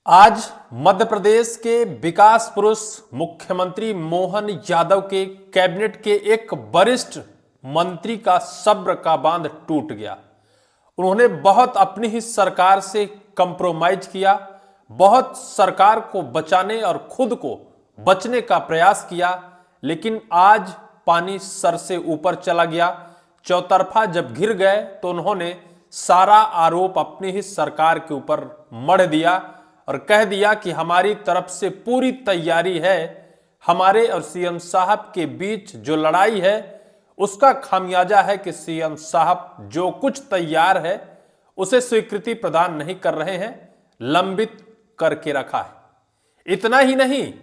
आज मध्य प्रदेश के विकास पुरुष मुख्यमंत्री मोहन यादव के कैबिनेट के एक वरिष्ठ मंत्री का सब्र का बांध टूट गया। उन्होंने बहुत अपनी ही सरकार से कंप्रोमाइज किया, बहुत सरकार को बचाने और खुद को बचने का प्रयास किया, लेकिन आज पानी सर से ऊपर चला गया। चौतरफा जब घिर गए तो उन्होंने सारा आरोप अपनी ही सरकार के ऊपर मढ़ दिया और कह दिया कि हमारी तरफ से पूरी तैयारी है। हमारे और सीएम साहब के बीच जो लड़ाई है उसका खामियाजा है कि सीएम साहब जो कुछ तैयार है उसे स्वीकृति प्रदान नहीं कर रहे हैं, लंबित करके रखा है। इतना ही नहीं,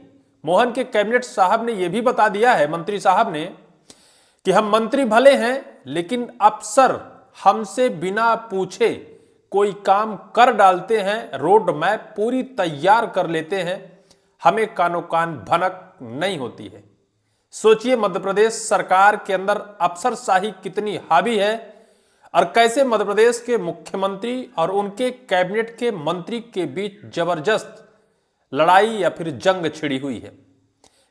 मोहन के कैबिनेट साहब ने यह भी बता दिया है, मंत्री साहब ने, कि हम मंत्री भले हैं लेकिन अफसर हमसे बिना पूछे कोई काम कर डालते हैं, रोड मैप पूरी तैयार कर लेते हैं, हमें कानो कान भनक नहीं होती है। सोचिए मध्य प्रदेश सरकार के अंदर अफसरशाही कितनी हावी है और कैसे मध्य प्रदेश के मुख्यमंत्री और उनके कैबिनेट के मंत्री के बीच जबरदस्त लड़ाई या फिर जंग छिड़ी हुई है।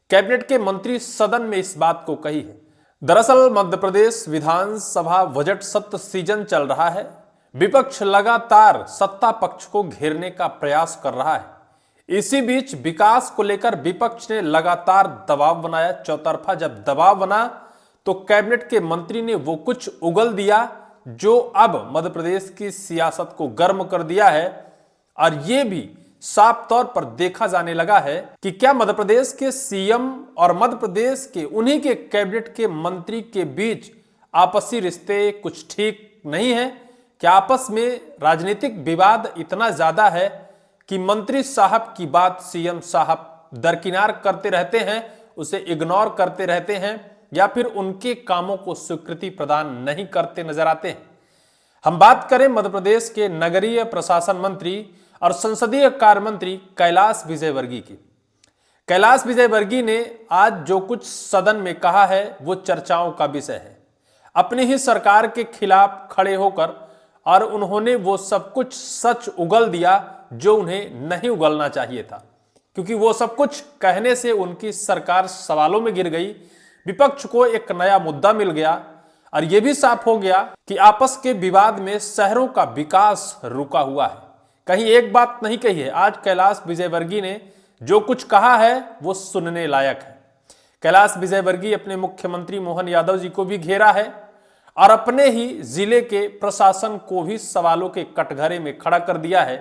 कैबिनेट के मंत्री सदन में इस बात को कही है। दरअसल मध्य प्रदेश विधानसभा बजट सत्र सीजन चल रहा है। विपक्ष लगातार सत्ता पक्ष को घेरने का प्रयास कर रहा है। इसी बीच विकास को लेकर विपक्ष ने लगातार दबाव बनाया। चौतरफा जब दबाव बना तो कैबिनेट के मंत्री ने वो कुछ उगल दिया जो अब मध्य प्रदेश की सियासत को गर्म कर दिया है। और ये भी साफ तौर पर देखा जाने लगा है कि क्या मध्य प्रदेश के सीएम और मध्य प्रदेश के उन्हीं के कैबिनेट के मंत्री के बीच आपसी रिश्ते कुछ ठीक नहीं है। क्या आपस में राजनीतिक विवाद इतना ज्यादा है कि मंत्री साहब की बात सीएम साहब दरकिनार करते रहते हैं, उसे इग्नोर करते रहते हैं, या फिर उनके कामों को स्वीकृति प्रदान नहीं करते नजर आते हैं। हम बात करें मध्य प्रदेश के नगरीय प्रशासन मंत्री और संसदीय कार्य मंत्री कैलाश विजयवर्गीय की। कैलाश विजयवर्गीय ने आज जो कुछ सदन में कहा है वो चर्चाओं का विषय है। अपनी ही सरकार के खिलाफ खड़े होकर और उन्होंने वो सब कुछ सच उगल दिया जो उन्हें नहीं उगलना चाहिए था, क्योंकि वो सब कुछ कहने से उनकी सरकार सवालों में गिर गई। विपक्ष को एक नया मुद्दा मिल गया और यह भी साफ हो गया कि आपस के विवाद में शहरों का विकास रुका हुआ है। कहीं एक बात नहीं कही है। आज कैलाश विजयवर्गीय ने जो कुछ कहा है वो सुनने लायक है। कैलाश विजयवर्गीय अपने मुख्यमंत्री मोहन यादव जी को भी घेरा है और अपने ही जिले के प्रशासन को भी सवालों के कटघरे में खड़ा कर दिया है।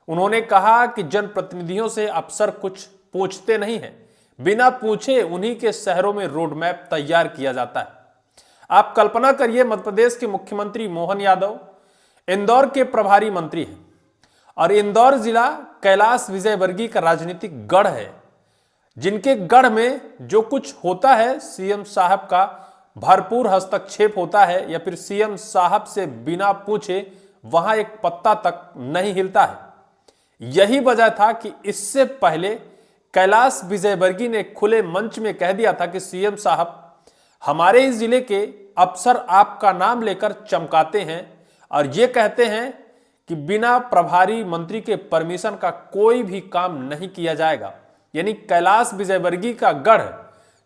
उन्होंने कहा कि जनप्रतिनिधियों से अफसर कुछ पूछते नहीं हैं, बिना पूछे उन्हीं के शहरों में रोड मैप तैयार किया जाता है। आप कल्पना करिए, मध्य प्रदेश के मुख्यमंत्री मोहन यादव इंदौर के प्रभारी मंत्री हैं और इंदौर जिला कैलाश विजयवर्गीय का राजनीतिक गढ़ है, जिनके गढ़ में जो कुछ होता है सीएम साहब का भरपूर हस्तक्षेप होता है, या फिर सीएम साहब से बिना पूछे वहां एक पत्ता तक नहीं हिलता है। यही वजह था कि इससे पहले कैलाश विजयवर्गीय ने खुले मंच में कह दिया था कि सीएम साहब, हमारे इस जिले के अफसर आपका नाम लेकर चमकाते हैं और ये कहते हैं कि बिना प्रभारी मंत्री के परमिशन का कोई भी काम नहीं किया जाएगा। यानी कैलाश विजयवर्गीय का गढ़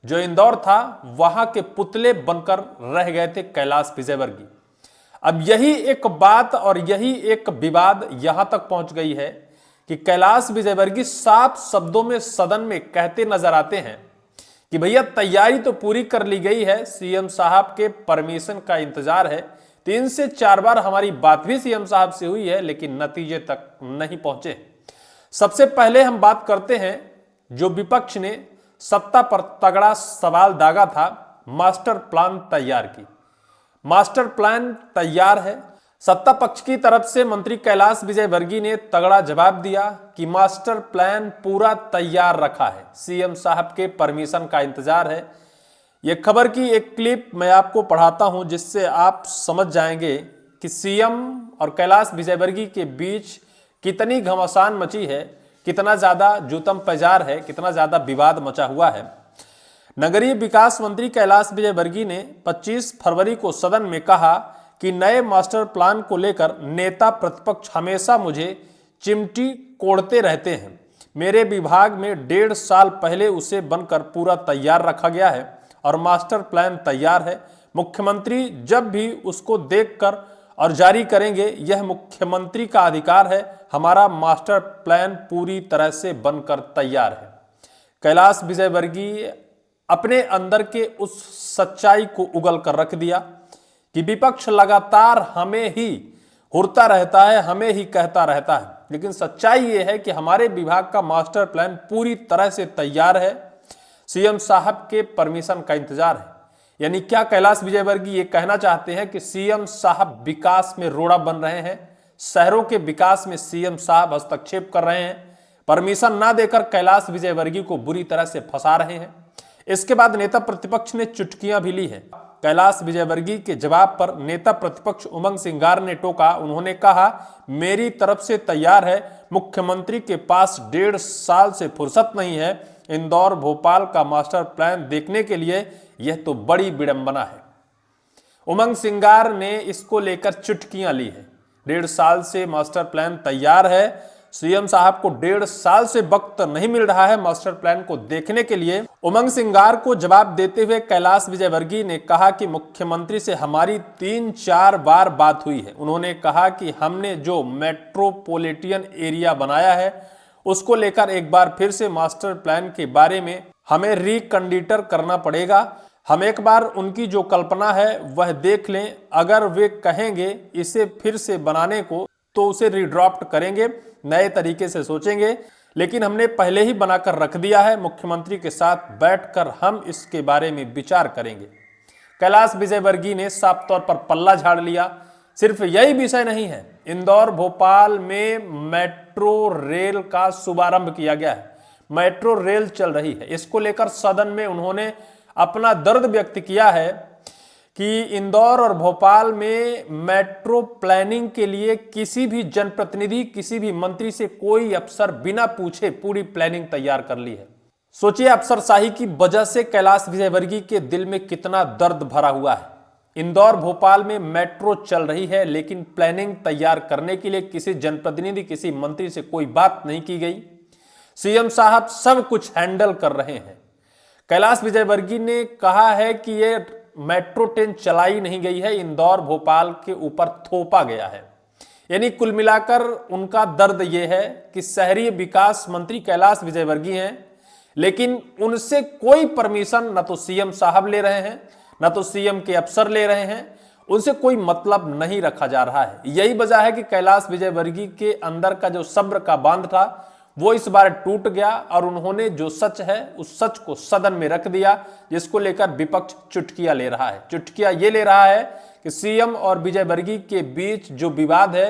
जो इंदौर था वहां के पुतले बनकर रह गए थे कैलाश विजयवर्गीय। अब यही एक बात और यही एक विवाद यहां तक पहुंच गई है कि कैलाश विजयवर्गीय साफ शब्दों में सदन में कहते नजर आते हैं कि भैया तैयारी तो पूरी कर ली गई है, सीएम साहब के परमिशन का इंतजार है। 3 से 4 बार हमारी बात भी सीएम साहब से हुई है लेकिन नतीजे तक नहीं पहुंचे। सबसे पहले हम बात करते हैं जो विपक्ष ने सत्ता पर तगड़ा सवाल दागा था, मास्टर प्लान तैयार की। मास्टर प्लान तैयार है। सत्ता पक्ष की तरफ से मंत्री कैलाश विजयवर्गीय ने तगड़ा जवाब दिया कि मास्टर प्लान पूरा तैयार रखा है, सीएम साहब के परमिशन का इंतजार है। यह खबर की एक क्लिप मैं आपको पढ़ाता हूं जिससे आप समझ जाएंगे कि सीएम और कैलाश विजयवर्गीय के बीच कितनी घमासान मची है, कितना ज्यादा जूतम पैजार है, कितना ज्यादा विवाद मचा हुआ है। नगरीय विकास मंत्री कैलाश विजयवर्गीय ने 25 फरवरी को सदन में कहा कि नए मास्टर प्लान को लेकर नेता प्रतिपक्ष हमेशा मुझे चिमटी कोड़ते रहते हैं। मेरे विभाग में 1.5 साल पहले उसे बनकर पूरा तैयार रखा गया है और मास्टर प्लान तैयार है। मुख्यमंत्री जब भी उसको देखकर और जारी करेंगे, यह मुख्यमंत्री का अधिकार है। हमारा मास्टर प्लान पूरी तरह से बनकर तैयार है। कैलाश विजयवर्गीय अपने अंदर के उस सच्चाई को उगल कर रख दिया कि विपक्ष लगातार हमें ही हुरता रहता है, हमें ही कहता रहता है, लेकिन सच्चाई यह है कि हमारे विभाग का मास्टर प्लान पूरी तरह से तैयार है। सीएम साहब के परमिशन का इंतजार है। यानी क्या कैलाश विजयवर्गीय ये कहना चाहते हैं कि सीएम साहब विकास में रोड़ा बन रहे हैं, शहरों के विकास में सीएम साहब हस्तक्षेप कर रहे हैं, परमिशन ना देकर कैलाश विजयवर्गीय को बुरी तरह से फंसा रहे हैं। इसके बाद नेता प्रतिपक्ष ने चुटकियां भी ली है। कैलाश विजयवर्गीय के जवाब पर नेता प्रतिपक्ष उमंग सिंगार ने टोका। उन्होंने कहा, मेरी तरफ से तैयार है, मुख्यमंत्री के पास 1.5 साल से फुर्सत नहीं है इंदौर भोपाल का मास्टर प्लान देखने के लिए, यह तो बड़ी विडंबना है। उमंग सिंगार ने इसको लेकर चुटकियां ली है। 1.5 साल से मास्टर प्लान तैयार है, सीएम साहब को 1.5 साल से वक्त नहीं मिल रहा है मास्टर प्लान को देखने के लिए। उमंग सिंगार को जवाब देते हुए कैलाश विजयवर्गीय ने कहा कि मुख्यमंत्री से हमारी 3-4 बार बात हुई है। उन्होंने कहा कि हमने जो मेट्रोपॉलिटन एरिया बनाया है उसको लेकर एक बार फिर से मास्टर प्लान के बारे में हमें रिकंडीटर करना पड़ेगा। हम एक बार उनकी जो कल्पना है वह देख लें, अगर वे कहेंगे इसे फिर से बनाने को तो उसे रिड्राफ्ट करेंगे, नए तरीके से सोचेंगे, लेकिन हमने पहले ही बनाकर रख दिया है। मुख्यमंत्री के साथ बैठकर हम इसके बारे में विचार करेंगे। कैलाश विजयवर्गीय ने साफ तौर पर पल्ला झाड़ लिया। सिर्फ यही विषय नहीं है, इंदौर भोपाल में मेट्रो रेल का शुभारंभ किया गया है, मेट्रो रेल चल रही है। इसको लेकर सदन में उन्होंने अपना दर्द व्यक्त किया है कि इंदौर और भोपाल में मेट्रो प्लानिंग के लिए किसी भी जनप्रतिनिधि, किसी भी मंत्री से कोई अफसर बिना पूछे पूरी प्लानिंग तैयार कर ली है। सोचिए अफसरशाही की वजह से कैलाश विजयवर्गीय के दिल में कितना दर्द भरा हुआ है। इंदौर भोपाल में मेट्रो चल रही है, लेकिन प्लानिंग तैयार करने के लिए किसी जनप्रतिनिधि, किसी मंत्री से कोई बात नहीं की गई। सीएम साहब सब कुछ हैंडल कर रहे हैं। कैलाश विजयवर्गीय ने कहा है कि यह मेट्रो ट्रेन चलाई नहीं गई है, इंदौर भोपाल के ऊपर थोपा गया है। यानी कुल मिलाकर उनका दर्द यह है कि शहरी विकास मंत्री कैलाश विजयवर्गीय हैं, लेकिन उनसे कोई परमिशन न तो सीएम साहब ले रहे हैं, न तो सीएम के अफसर ले रहे हैं, उनसे कोई मतलब नहीं रखा जा रहा है। यही वजह है कि कैलाश विजयवर्गीय के अंदर का जो सब्र का बांध था वो इस बार टूट गया और उन्होंने जो सच है उस सच को सदन में रख दिया, जिसको लेकर विपक्ष चुटकियां ले रहा है। चुटकियां ये ले रहा है कि सीएम और विजयवर्गीय के बीच जो विवाद है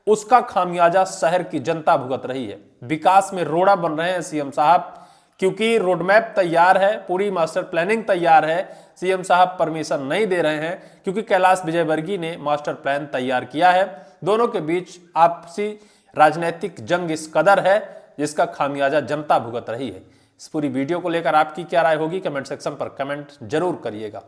उसका खामियाजा शहर की जनता भुगत रही है। विकास में रोड़ा बन रहे हैं सीएम साहब, क्योंकि रोडमैप तैयार है, पूरी मास्टर प्लानिंग तैयार है, सीएम साहब परमिशन नहीं दे रहे हैं क्योंकि कैलाश विजयवर्गीय ने मास्टर प्लान तैयार किया है। दोनों के बीच आपसी राजनीतिक जंग इस कदर है जिसका खामियाजा जनता भुगत रही है। इस पूरी वीडियो को लेकर आपकी क्या राय होगी, कमेंट सेक्शन पर कमेंट जरूर करिएगा।